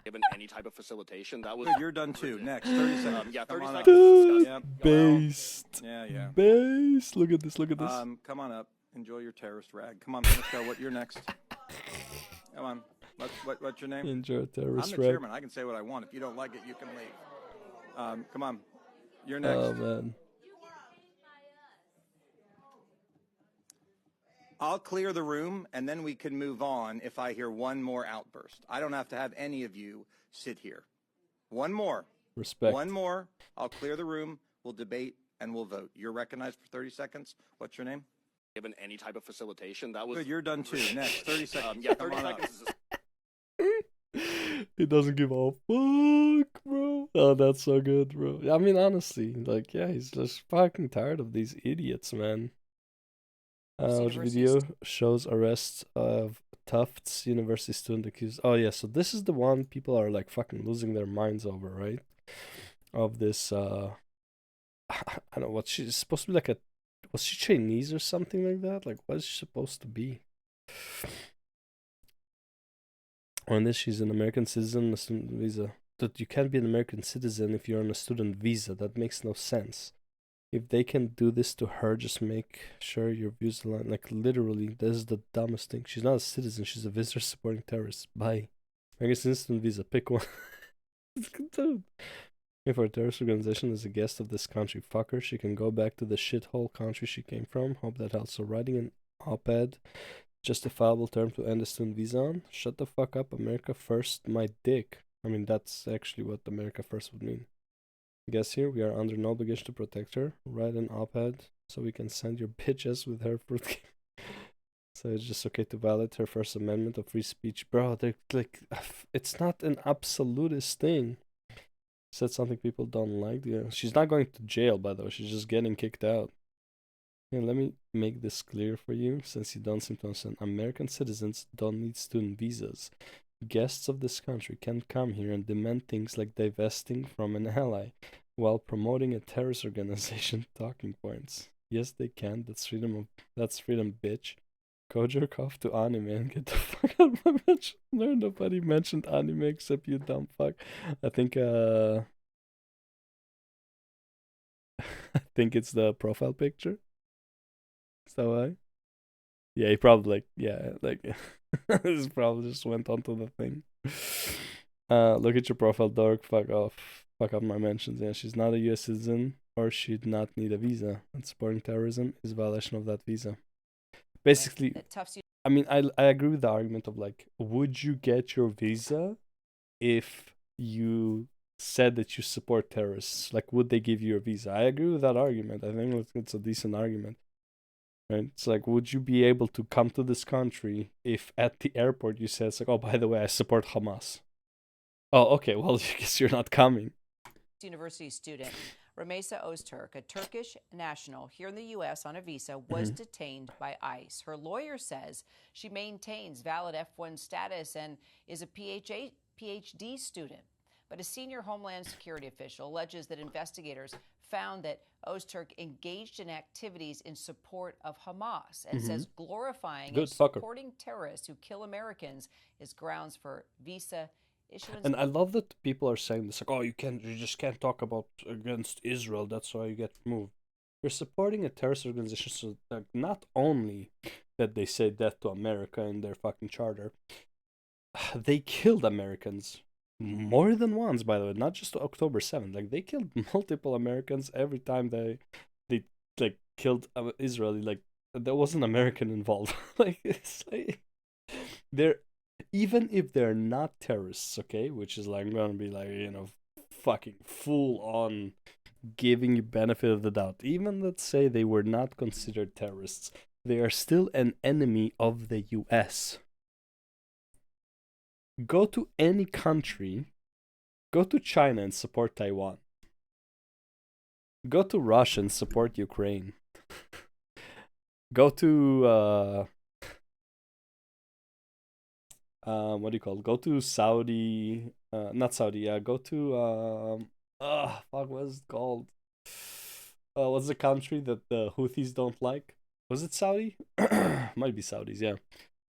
given any type of facilitation. That was Good, you're done too. Next, 30 seconds. yeah, 30 Come on up. seconds. Dude, Yep. based. Yeah. Based. Look at this. Look at this. Come on up. Enjoy your terrorist rag. Come on, let's go. You're next. Come on. What's your name? Enjoy I'm terrorist the rag. chairman. I can say what I want. If you don't like it, you can leave. Come on. You're next. Oh man. I'll clear the room, and then we can move on if I hear one more outburst. I don't have to have any of you sit here. One more. Respect. One more. I'll clear the room. We'll debate, and we'll vote. You're recognized for 30 seconds. What's your name? Given any type of facilitation. That was Good, you're done too. Next, 30 seconds. yeah, Come 30 on up. seconds. He doesn't give a fuck, bro. Oh, that's so good, bro. I mean, honestly, like, yeah, he's just fucking tired of these idiots, man. Which video shows arrest of Tufts University student accused. Oh yeah, so this is the one people are like fucking losing their minds over, right? Of this, I don't know what she's supposed to be like. Was she Chinese or something like that? Like, what is she supposed to be? On this, she's an American citizen on a student visa. That you can't be an American citizen if you're on a student visa. That makes no sense. If they can do this to her, just make sure your views align. Like, literally, this is the dumbest thing. She's not a citizen. She's a visitor supporting terrorists. Bye. American instant visa. Pick one. Dude. If a terrorist organization is a guest of this country, fuck her. She can go back to the shithole country she came from. Hope that helps. So writing an op-ed, justifiable term to end a student visa on? Shut the fuck up. America first, my dick. I mean, that's actually what America first would mean. Guess here, we are under no obligation to protect her. Write an op-ed so we can send your bitches with her fruit. So it's just okay to violate her First Amendment of free speech. Bro, they're like, it's not an absolutist thing. Said something people don't like. Yeah. She's not going to jail, by the way. She's just getting kicked out. Yeah, let me make this clear for you, since you don't seem to understand. American citizens don't need student visas. Guests of this country can come here and demand things like divesting from an ally while promoting a terrorist organization. Talking points. Yes, they can. That's freedom, bitch. Go jerk off to anime and get the fuck out of my mention. No, nobody mentioned anime except you dumb fuck. I think I think it's the profile picture. Is that why? Yeah, he probably this probably just went onto the thing. Look at your profile, dork. Fuck off. Fuck up my mentions. Yeah, she's not a US citizen or she'd not need a visa. And supporting terrorism is violation of that visa. Basically, I mean, I agree with the argument of like, would you get your visa if you said that you support terrorists? Like, would they give you a visa? I agree with that argument. I think it's a decent argument. Right? It's like, would you be able to come to this country if at the airport you said, it's like, oh, by the way, I support Hamas? Oh, okay, well, I guess you're not coming. University student Ramesa Öztürk, a Turkish national here in the U.S. on a visa, was detained by ICE. Her lawyer says she maintains valid F1 status and is a PhD student. But a senior Homeland Security official alleges that investigators found that Öztürk engaged in activities in support of Hamas and says glorifying and supporting terrorists who kill Americans is grounds for visa issuance. And I love that people are saying this, like, oh, you just can't talk about against Israel, that's why you get removed. You're supporting a terrorist organization, so that not only that they say death to America in their fucking charter, they killed Americans. More than once, by the way, not just October 7th. Like, they killed multiple Americans every time they like killed Israeli. Like, there was an American involved. Like, it's like they're, even if they're not terrorists, okay, which is like gonna be like, you know, fucking full on giving you benefit of the doubt. Even let's say they were not considered terrorists, they are still an enemy of the US. Go to any country, go to China and support Taiwan. Go to Russia and support Ukraine. Go to what do you call it? Go to Saudi, not Saudi, go to fuck, what's it called? What's the country that the Houthis don't like? Was it Saudi? Might be Saudis, yeah.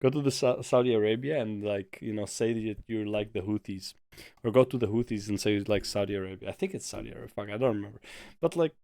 Go to the Saudi Arabia and like say that you're like the Houthis, or go to the Houthis and say you like Saudi Arabia. I think it's Saudi Arabia. Fuck, I don't remember. But like,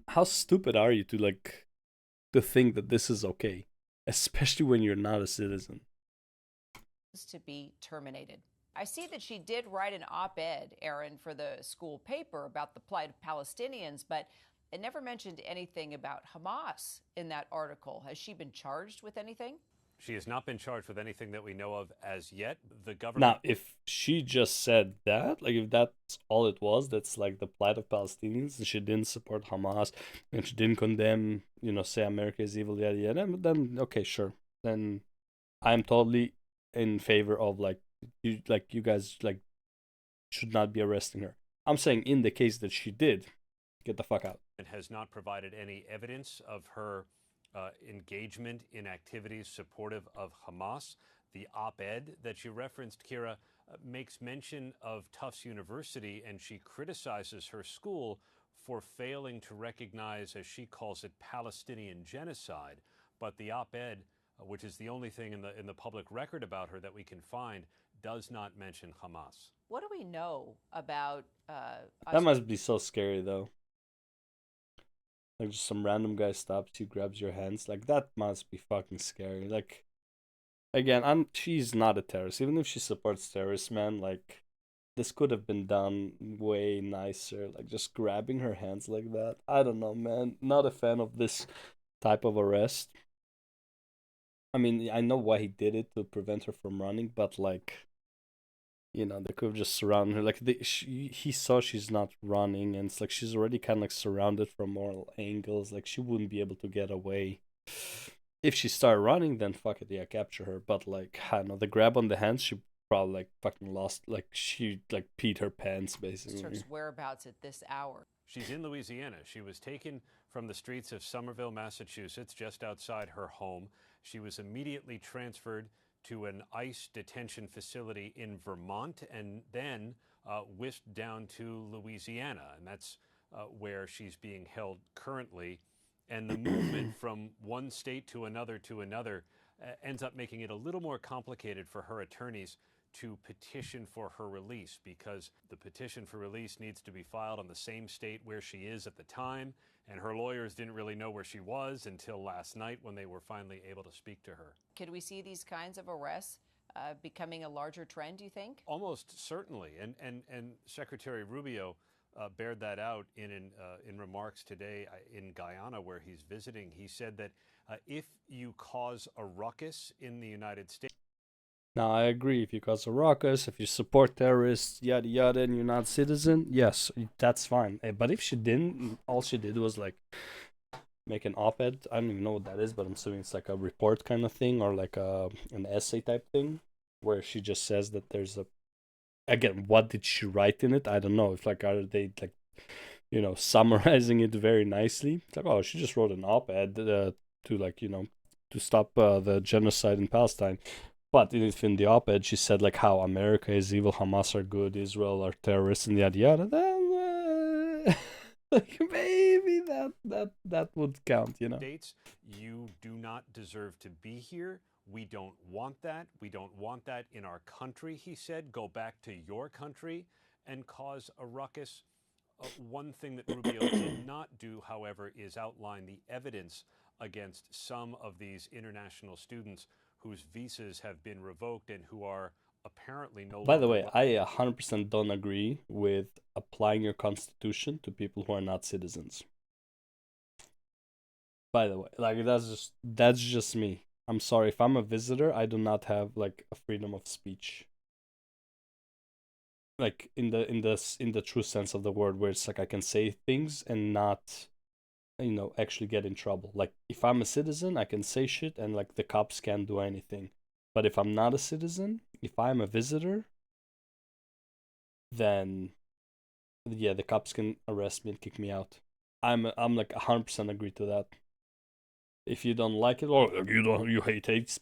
how stupid are you to think that this is okay, especially when you're not a citizen? To be terminated. I see that she did write an op-ed, Aaron, for the school paper about the plight of Palestinians, but it never mentioned anything about Hamas in that article. Has she been charged with anything? She has not been charged with anything that we know of as yet. The Now, government. if she just said that, like if that's all it was, that's like the plight of Palestinians, and she didn't support Hamas, and she didn't condemn, say America is evil, yada yada, then okay, sure. Then I'm totally in favor of you guys should not be arresting her. I'm saying in the case that she did, get the fuck out. It has not provided any evidence of her engagement in activities supportive of Hamas. The op-ed that you referenced, Kira, makes mention of Tufts University, and she criticizes her school for failing to recognize, as she calls it, Palestinian genocide. But the op-ed, which is the only thing in the public record about her that we can find, does not mention Hamas. What do we know about that must be so scary though. Like just some random guy stops you, grabs your hands. Like that must be fucking scary. Like again, she's not a terrorist. Even if she supports terrorists, man, like this could have been done way nicer. Like just grabbing her hands like that. I don't know, man. Not a fan of this type of arrest. I mean, I know why he did it, to prevent her from running, but like, they could have just surrounded her. Like he saw she's not running, and it's like she's already kind of like surrounded from all angles. Like she wouldn't be able to get away. If she started running, then fuck it, yeah, capture her. But like, I don't know, the grab on the hands, she probably like fucking lost. Like she like peed her pants basically. Her whereabouts at this hour? She's in Louisiana. She was taken from the streets of Somerville, Massachusetts, just outside her home. She was immediately transferred to an ICE detention facility in Vermont, and then whisked down to Louisiana, and that's where she's being held currently. And the movement from one state to another ends up making it a little more complicated for her attorneys to petition for her release, because the petition for release needs to be filed on the same state where she is at the time, and her lawyers didn't really know where she was until last night when they were finally able to speak to her. Could we see these kinds of arrests becoming a larger trend, do you think? Almost certainly, and Secretary Rubio bared that out in remarks today in Guyana, where he's visiting. He said that if you cause a ruckus in the United States. Now, I agree. If you cause a ruckus, if you support terrorists, yada yada, and you're not a citizen, yes, that's fine. But if she didn't, all she did was like make an op-ed. I don't even know what that is, but I'm assuming it's like a report kind of thing, or like an essay type thing, where she just says that there's a. Again, what did she write in it? I don't know. If like, are they like, summarizing it very nicely? It's like, oh, she just wrote an op-ed to like, to stop the genocide in Palestine. But if in the op-ed she said like how America is evil, Hamas are good, Israel are terrorists, and yada yada, then like maybe that would count, States, you do not deserve to be here. We don't want that. We don't want that in our country, he said. Go back to your country and cause a ruckus. One thing that Rubio did not do, however, is outline the evidence against some of these international students whose visas have been revoked and who are apparently no longer. By the way, I 100% don't agree with applying your constitution to people who are not citizens. By the way, like that's just me. I'm sorry, if I'm a visitor, I do not have like a freedom of speech. Like in the true sense of the word, where it's like I can say things and not actually get in trouble. Like if I'm a citizen, I can say shit and like the cops can't do anything. But if I'm not a citizen, if I'm a visitor, then yeah, the cops can arrest me and kick me out. I'm like 100% agree to that. If you don't like it, or you hate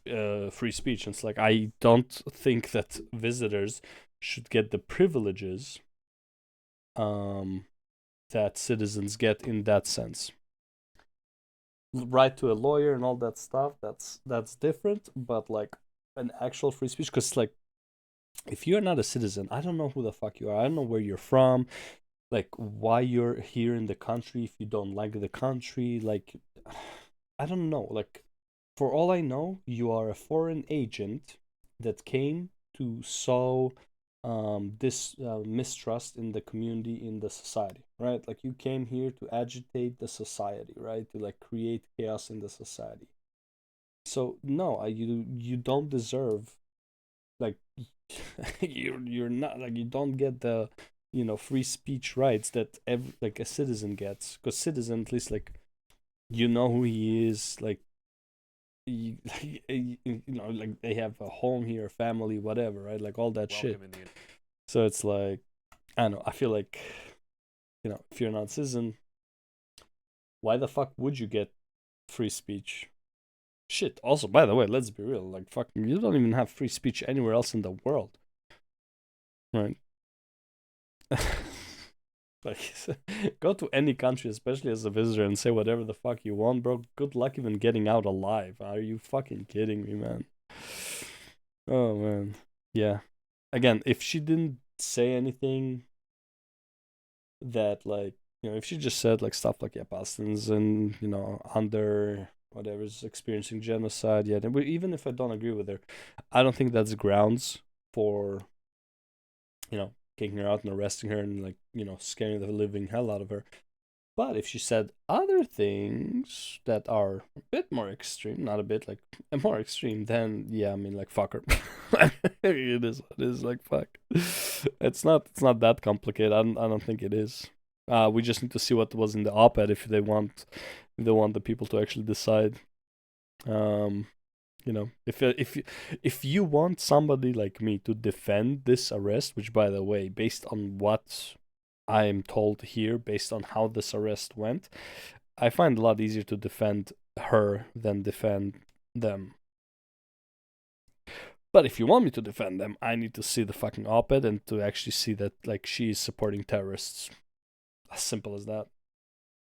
free speech, and it's like I don't think that visitors should get the privileges that citizens get in that sense. right to a lawyer and all that stuff, that's different. But like an actual free speech, because like if you're not a citizen, I don't know who the fuck you are. I don't know where you're from, like why you're here in the country if you don't like the country. Like I don't know. Like for all I know, you are a foreign agent that came to sow this mistrust in the community, in the society, right? Like you came here to agitate the society, right? To like create chaos in the society. So no, you don't deserve, like you're not, like you don't get the free speech rights that like a citizen gets, because citizen, at least like you know who he is, like you, like they have a home here, family, whatever, right? Like all that shit. So it's like, I don't know, I feel like, if you're not a citizen, why the fuck would you get free speech? Shit. Also, by the way, let's be real. Like, fucking, you don't even have free speech anywhere else in the world, right? Like, go to any country, especially as a visitor, and say whatever the fuck you want, bro. Good luck even getting out alive. Are you fucking kidding me, man? Oh man, yeah. Again, if she didn't say anything that, like, if she just said like stuff like, yeah, Palestinians and under whatever's experiencing genocide, yeah, then even if I don't agree with her, I don't think that's grounds for kicking her out and arresting her and like scaring the living hell out of her. But if she said other things that are a bit more extreme, not a bit, like more extreme, then yeah, I mean, like, fuck her. It is what it is, like, fuck. It's not that complicated. I don't think it is. We just need to see what was in the op-ed if they want the people to actually decide. If you want somebody like me to defend this arrest, which, by the way, based on what I am told here, based on how this arrest went, I find it a lot easier to defend her than defend them. But if you want me to defend them, I need to see the fucking op-ed and to actually see that, like, she is supporting terrorists. As simple as that.